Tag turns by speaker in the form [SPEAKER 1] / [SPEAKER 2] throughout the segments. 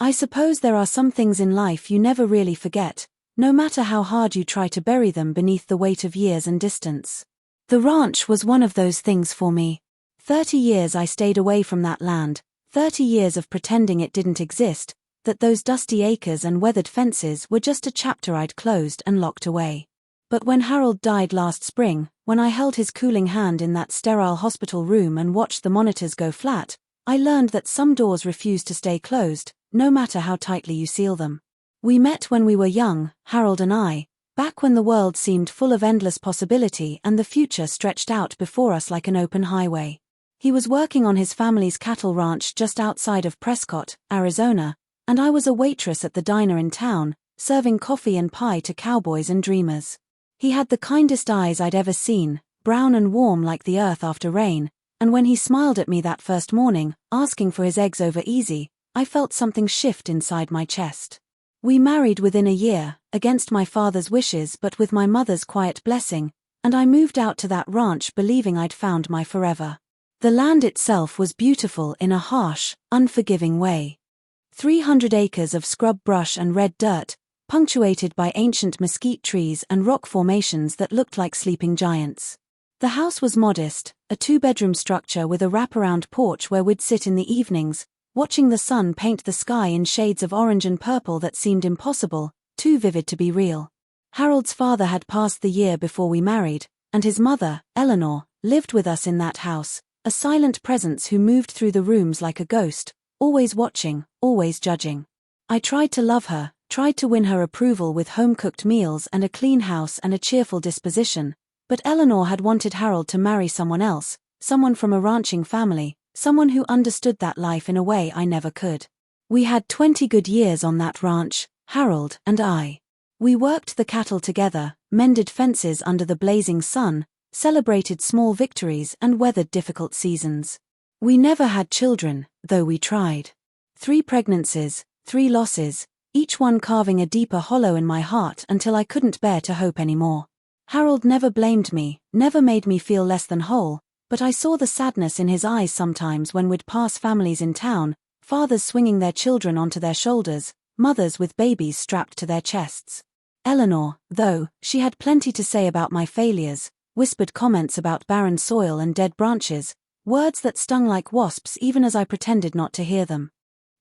[SPEAKER 1] I suppose there are some things in life you never really forget, no matter how hard you try to bury them beneath the weight of years and distance. The ranch was one of those things for me. 30 years I stayed away from that land, 30 years of pretending it didn't exist, that those dusty acres and weathered fences were just a chapter I'd closed and locked away. But when Harold died last spring, when I held his cooling hand in that sterile hospital room and watched the monitors go flat, I learned that some doors refuse to stay closed, no matter how tightly you seal them. We met when we were young, Harold and I, back when the world seemed full of endless possibility and the future stretched out before us like an open highway. He was working on his family's cattle ranch just outside of Prescott, Arizona, and I was a waitress at the diner in town, serving coffee and pie to cowboys and dreamers. He had the kindest eyes I'd ever seen, brown and warm like the earth after rain, and when he smiled at me that first morning, asking for his eggs over easy, I felt something shift inside my chest. We married within a year, against my father's wishes but with my mother's quiet blessing, and I moved out to that ranch believing I'd found my forever. The land itself was beautiful in a harsh, unforgiving way. 300 acres of scrub brush and red dirt, punctuated by ancient mesquite trees and rock formations that looked like sleeping giants. The house was modest, a 2-bedroom structure with a wraparound porch where we'd sit in the evenings, watching the sun paint the sky in shades of orange and purple that seemed impossible, too vivid to be real. Harold's father had passed the year before we married, and his mother, Eleanor, lived with us in that house, a silent presence who moved through the rooms like a ghost, always watching, always judging. I tried to love her, tried to win her approval with home-cooked meals and a clean house and a cheerful disposition, but Eleanor had wanted Harold to marry someone else, someone from a ranching family, someone who understood that life in a way I never could. We had 20 good years on that ranch, Harold and I. We worked the cattle together, mended fences under the blazing sun, celebrated small victories and weathered difficult seasons. We never had children, though we tried. 3 pregnancies, 3 losses, each one carving a deeper hollow in my heart until I couldn't bear to hope anymore. Harold never blamed me, never made me feel less than whole, but I saw the sadness in his eyes sometimes when we'd pass families in town, fathers swinging their children onto their shoulders, mothers with babies strapped to their chests. Eleanor, though, she had plenty to say about my failures, whispered comments about barren soil and dead branches, words that stung like wasps even as I pretended not to hear them.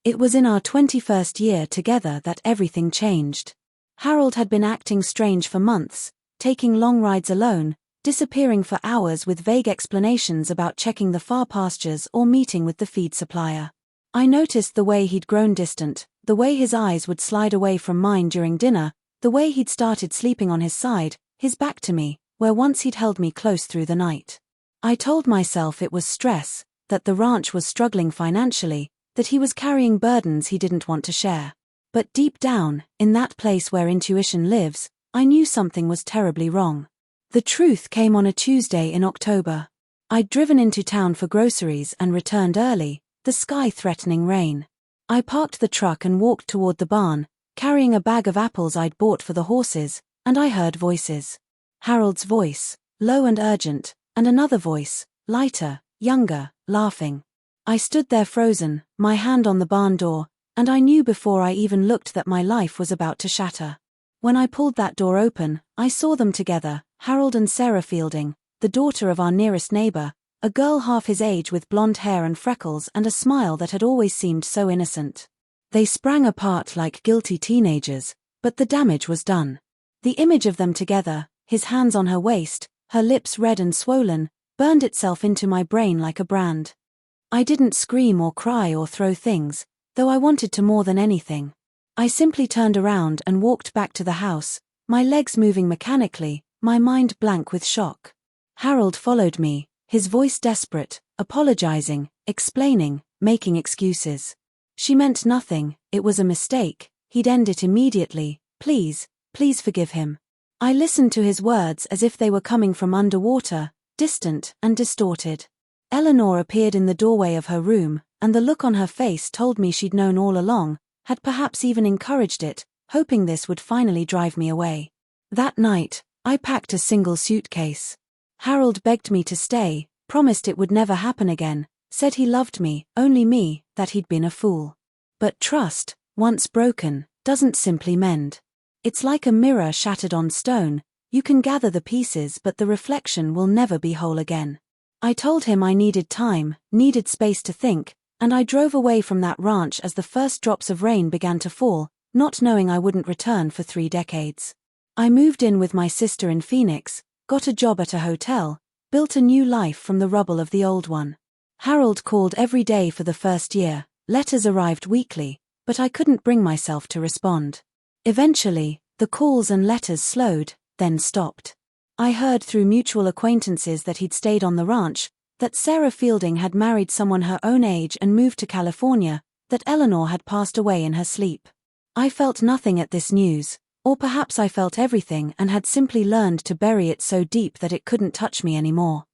[SPEAKER 1] It was in our 21st year together that everything changed. Harold had been acting strange for months, taking long rides alone, disappearing for hours with vague explanations about checking the far pastures or meeting with the feed supplier. I noticed the way he'd grown distant, the way his eyes would slide away from mine during dinner, the way he'd started sleeping on his side, his back to me, where once he'd held me close through the night. I told myself it was stress, that the ranch was struggling financially, that he was carrying burdens he didn't want to share. But deep down, in that place where intuition lives, I knew something was terribly wrong. The truth came on a Tuesday in October. I'd driven into town for groceries and returned early, the sky threatening rain. I parked the truck and walked toward the barn, carrying a bag of apples I'd bought for the horses, and I heard voices. Harold's voice, low and urgent, and another voice, lighter, younger, laughing. I stood there frozen, my hand on the barn door, and I knew before I even looked that my life was about to shatter. When I pulled that door open, I saw them together, Harold and Sarah Fielding, the daughter of our nearest neighbor, a girl half his age with blonde hair and freckles and a smile that had always seemed so innocent. They sprang apart like guilty teenagers, but the damage was done. The image of them together, his hands on her waist, her lips red and swollen, burned itself into my brain like a brand. I didn't scream or cry or throw things, though I wanted to more than anything. I simply turned around and walked back to the house, my legs moving mechanically, my mind blank with shock. Harold followed me, his voice desperate, apologizing, explaining, making excuses. She meant nothing, it was a mistake, he'd end it immediately, please forgive him. I listened to his words as if they were coming from underwater, distant and distorted. Eleanor appeared in the doorway of her room, and the look on her face told me she'd known all along, had perhaps even encouraged it, hoping this would finally drive me away. That night, I packed a single suitcase. Harold begged me to stay, promised it would never happen again, said he loved me, only me, that he'd been a fool. But trust, once broken, doesn't simply mend. It's like a mirror shattered on stone. You can gather the pieces, but the reflection will never be whole again. I told him I needed time, needed space to think, and I drove away from that ranch as the first drops of rain began to fall, not knowing I wouldn't return for 3 decades. I moved in with my sister in Phoenix, got a job at a hotel, built a new life from the rubble of the old one. Harold called every day for the first year, letters arrived weekly, but I couldn't bring myself to respond. Eventually, the calls and letters slowed, then stopped. I heard through mutual acquaintances that he'd stayed on the ranch, that Sarah Fielding had married someone her own age and moved to California, that Eleanor had passed away in her sleep. I felt nothing at this news, or perhaps I felt everything and had simply learned to bury it so deep that it couldn't touch me anymore.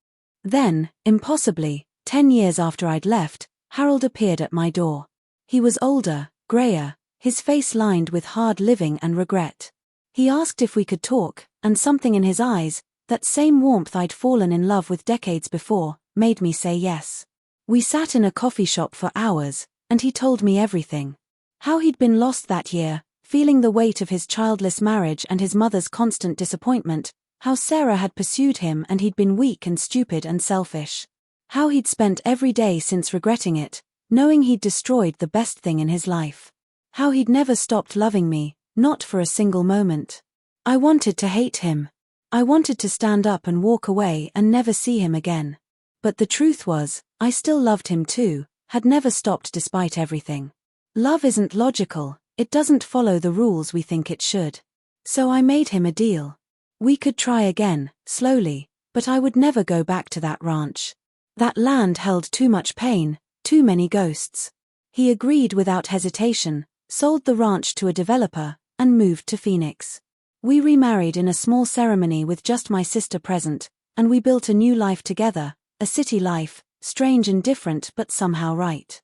[SPEAKER 1] Then, impossibly, 10 years after I'd left, Harold appeared at my door. He was older, grayer, his face lined with hard living and regret. He asked if we could talk, and something in his eyes, that same warmth I'd fallen in love with decades before, made me say yes. We sat in a coffee shop for hours, and he told me everything. How he'd been lost that year, feeling the weight of his childless marriage and his mother's constant disappointment, how Sarah had pursued him and he'd been weak and stupid and selfish. How he'd spent every day since regretting it, knowing he'd destroyed the best thing in his life. How he'd never stopped loving me, not for a single moment. I wanted to hate him. I wanted to stand up and walk away and never see him again. But the truth was, I still loved him too, had never stopped despite everything. Love isn't logical, it doesn't follow the rules we think it should. So I made him a deal. We could try again, slowly, but I would never go back to that ranch. That land held too much pain, too many ghosts. He agreed without hesitation, sold the ranch to a developer, and moved to Phoenix. We remarried in a small ceremony with just my sister present, and we built a new life together, a city life, strange and different but somehow right.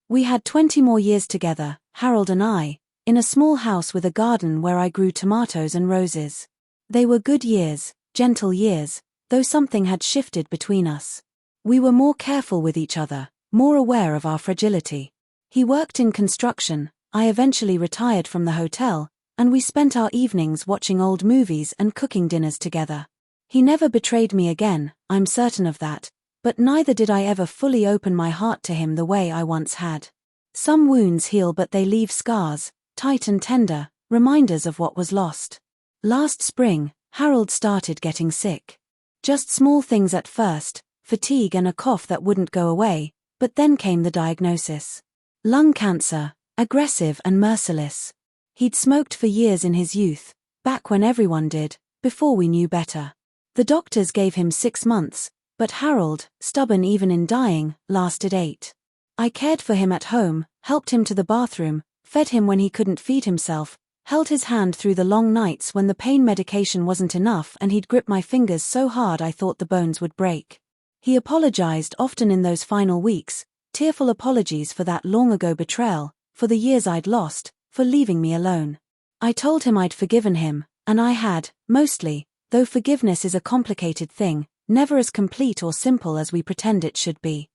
[SPEAKER 1] We had 20 more years together, Harold and I, in a small house with a garden where I grew tomatoes and roses. They were good years, gentle years, though something had shifted between us. We were more careful with each other, more aware of our fragility. He worked in construction, I eventually retired from the hotel, and we spent our evenings watching old movies and cooking dinners together. He never betrayed me again, I'm certain of that, but neither did I ever fully open my heart to him the way I once had. Some wounds heal but they leave scars, tight and tender, reminders of what was lost. Last spring, Harold started getting sick. Just small things at first, fatigue and a cough that wouldn't go away, but then came the diagnosis. Lung cancer, aggressive and merciless. He'd smoked for years in his youth, back when everyone did, before we knew better. The doctors gave him 6 months, but Harold, stubborn even in dying, lasted 8. I cared for him at home, helped him to the bathroom, fed him when he couldn't feed himself, held his hand through the long nights when the pain medication wasn't enough and he'd grip my fingers so hard I thought the bones would break. He apologized often in those final weeks, tearful apologies for that long-ago betrayal, for the years I'd lost, for leaving me alone. I told him I'd forgiven him, and I had, mostly, though forgiveness is a complicated thing, never as complete or simple as we pretend it should be.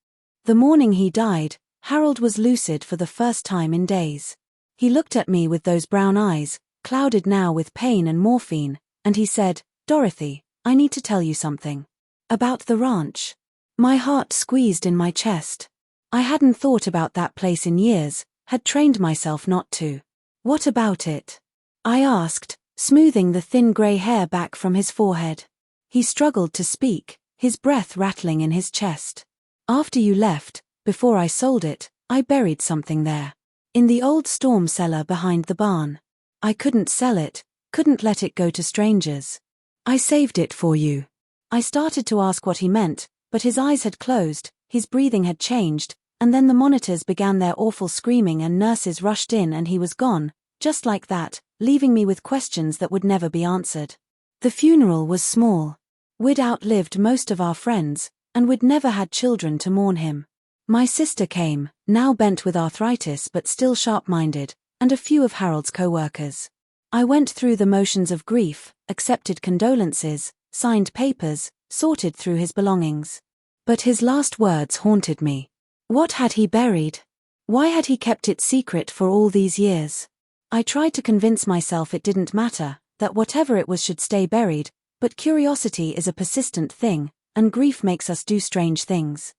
[SPEAKER 1] The morning he died, Harold was lucid for the first time in days. He looked at me with those brown eyes, clouded now with pain and morphine, and he said, "Dorothy, I need to tell you something. About the ranch." My heart squeezed in my chest. I hadn't thought about that place in years, had trained myself not to. "What about it?" I asked, smoothing the thin grey hair back from his forehead. He struggled to speak, his breath rattling in his chest. "After you left, before I sold it, I buried something there. In the old storm cellar behind the barn. I couldn't sell it, couldn't let it go to strangers. I saved it for you." I started to ask what he meant, but his eyes had closed, his breathing had changed, and then the monitors began their awful screaming and nurses rushed in and he was gone, just like that, leaving me with questions that would never be answered. The funeral was small. We'd outlived most of our friends, and we'd never had children to mourn him. My sister came, now bent with arthritis but still sharp-minded, and a few of Harold's co-workers. I went through the motions of grief, accepted condolences, signed papers, sorted through his belongings. But his last words haunted me. What had he buried? Why had he kept it secret for all these years? I tried to convince myself it didn't matter, that whatever it was should stay buried, but curiosity is a persistent thing, and grief makes us do strange things.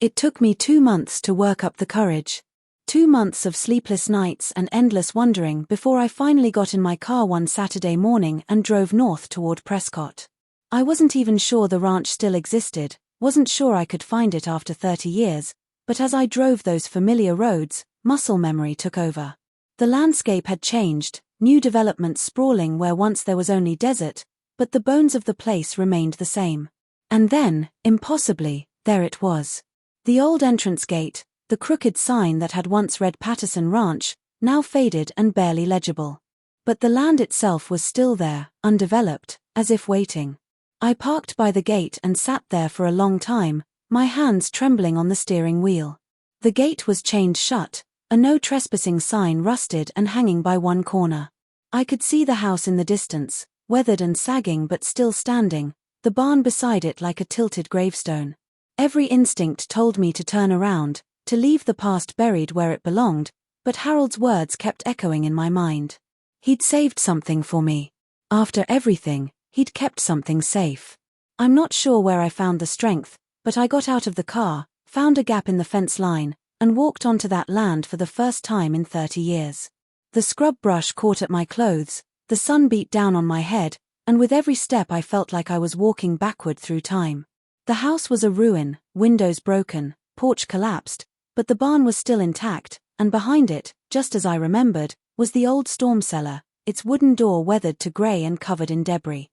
[SPEAKER 1] It took me 2 months to work up the courage. 2 months of sleepless nights and endless wondering before I finally got in my car one Saturday morning and drove north toward Prescott. I wasn't even sure the ranch still existed, wasn't sure I could find it after 30 years, but as I drove those familiar roads, muscle memory took over. The landscape had changed, new developments sprawling where once there was only desert, but the bones of the place remained the same. And then, impossibly, there it was. The old entrance gate, the crooked sign that had once read Patterson Ranch, now faded and barely legible. But the land itself was still there, undeveloped, as if waiting. I parked by the gate and sat there for a long time, my hands trembling on the steering wheel. The gate was chained shut, a no trespassing sign rusted and hanging by one corner. I could see the house in the distance, weathered and sagging but still standing, the barn beside it like a tilted gravestone. Every instinct told me to turn around, to leave the past buried where it belonged, but Harold's words kept echoing in my mind. He'd saved something for me. After everything, he'd kept something safe. I'm not sure where I found the strength, but I got out of the car, found a gap in the fence line, and walked onto that land for the first time in 30 years. The scrub brush caught at my clothes, the sun beat down on my head, and with every step I felt like I was walking backward through time. The house was a ruin, windows broken, porch collapsed, but the barn was still intact, and behind it, just as I remembered, was the old storm cellar, its wooden door weathered to grey and covered in debris.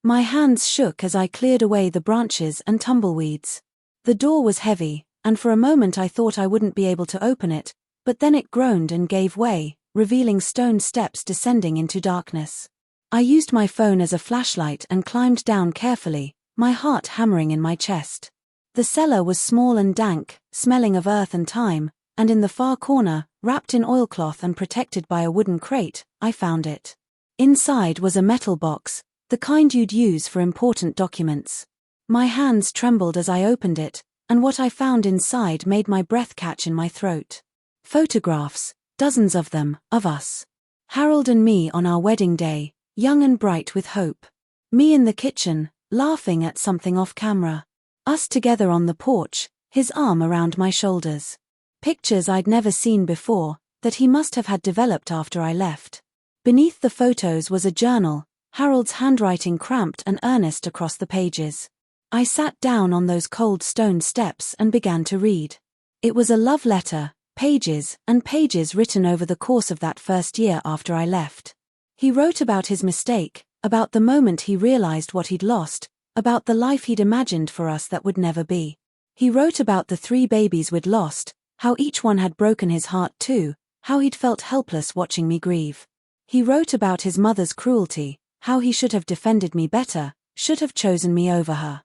[SPEAKER 1] My hands shook as I cleared away the branches and tumbleweeds. The door was heavy, and for a moment I thought I wouldn't be able to open it, but then it groaned and gave way, revealing stone steps descending into darkness. I used my phone as a flashlight and climbed down carefully, my heart hammering in my chest. The cellar was small and dank, smelling of earth and time, and in the far corner, wrapped in oilcloth and protected by a wooden crate, I found it. Inside was a metal box, the kind you'd use for important documents. My hands trembled as I opened it, and what I found inside made my breath catch in my throat. Photographs, dozens of them, of us. Harold and me on our wedding day, young and bright with hope. Me in the kitchen, laughing at something off camera. Us together on the porch, his arm around my shoulders. Pictures I'd never seen before, that he must have had developed after I left. Beneath the photos was a journal, Harold's handwriting cramped and earnest across the pages. I sat down on those cold stone steps and began to read. It was a love letter, pages and pages written over the course of that first year after I left. He wrote about his mistake, about the moment he realized what he'd lost, about the life he'd imagined for us that would never be. He wrote about the 3 babies we'd lost, how each one had broken his heart too, how he'd felt helpless watching me grieve. He wrote about his mother's cruelty, how he should have defended me better, should have chosen me over her.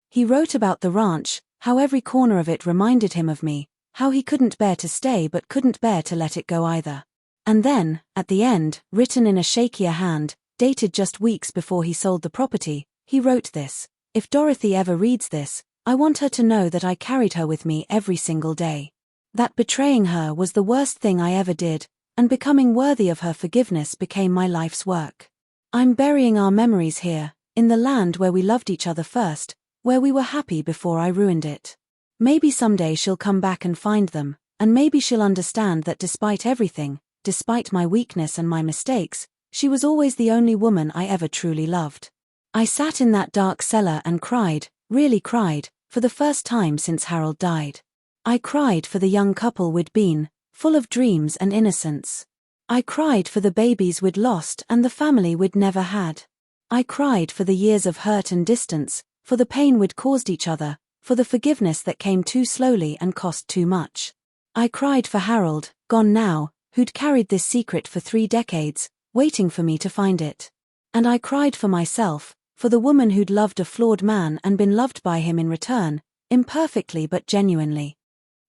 [SPEAKER 1] He wrote about the ranch, how every corner of it reminded him of me, how he couldn't bear to stay but couldn't bear to let it go either. And then, at the end, written in a shakier hand, dated just weeks before he sold the property, he wrote this: "If Dorothy ever reads this, I want her to know that I carried her with me every single day. That betraying her was the worst thing I ever did, and becoming worthy of her forgiveness became my life's work. I'm burying our memories here, in the land where we loved each other first, where we were happy before I ruined it. Maybe someday she'll come back and find them, and maybe she'll understand that despite everything, despite my weakness and my mistakes, she was always the only woman I ever truly loved." I sat in that dark cellar and cried, really cried, for the first time since Harold died. I cried for the young couple we'd been, full of dreams and innocence. I cried for the babies we'd lost and the family we'd never had. I cried for the years of hurt and distance, for the pain we'd caused each other, for the forgiveness that came too slowly and cost too much. I cried for Harold, gone now, who'd carried this secret for 3 decades, waiting for me to find it. And I cried for myself, for the woman who'd loved a flawed man and been loved by him in return, imperfectly but genuinely.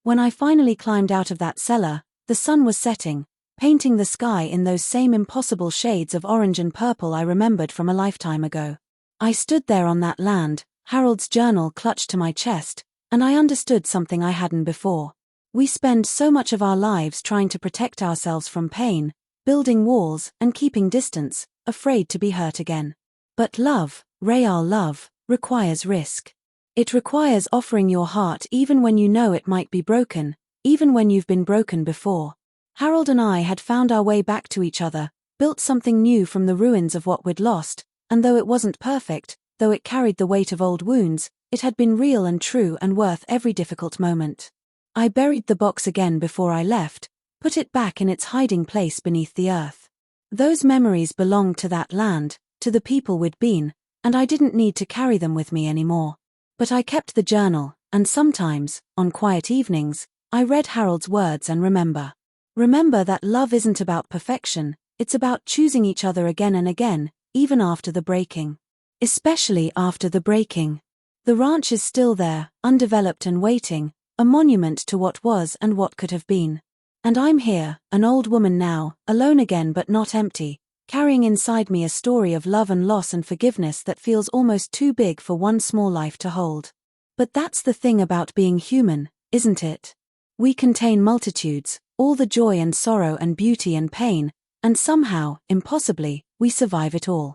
[SPEAKER 1] When I finally climbed out of that cellar, the sun was setting, painting the sky in those same impossible shades of orange and purple I remembered from a lifetime ago. I stood there on that land, Harold's journal clutched to my chest, and I understood something I hadn't before. We spend so much of our lives trying to protect ourselves from pain, building walls and keeping distance, afraid to be hurt again. But love, real love, requires risk. It requires offering your heart even when you know it might be broken, even when you've been broken before. Harold and I had found our way back to each other, built something new from the ruins of what we'd lost, and though it wasn't perfect, though it carried the weight of old wounds, it had been real and true and worth every difficult moment. I buried the box again before I left, put it back in its hiding place beneath the earth. Those memories belonged to that land, to the people we'd been, and I didn't need to carry them with me anymore. But I kept the journal, and sometimes, on quiet evenings, I read Harold's words and remember that love isn't about perfection, it's about choosing each other again and again, even after the breaking. Especially after the breaking. The ranch is still there, undeveloped and waiting, a monument to what was and what could have been. And I'm here, an old woman now, alone again but not empty, carrying inside me a story of love and loss and forgiveness that feels almost too big for one small life to hold. But that's the thing about being human, isn't it? We contain multitudes, all the joy and sorrow and beauty and pain, and somehow, impossibly, we survive it all.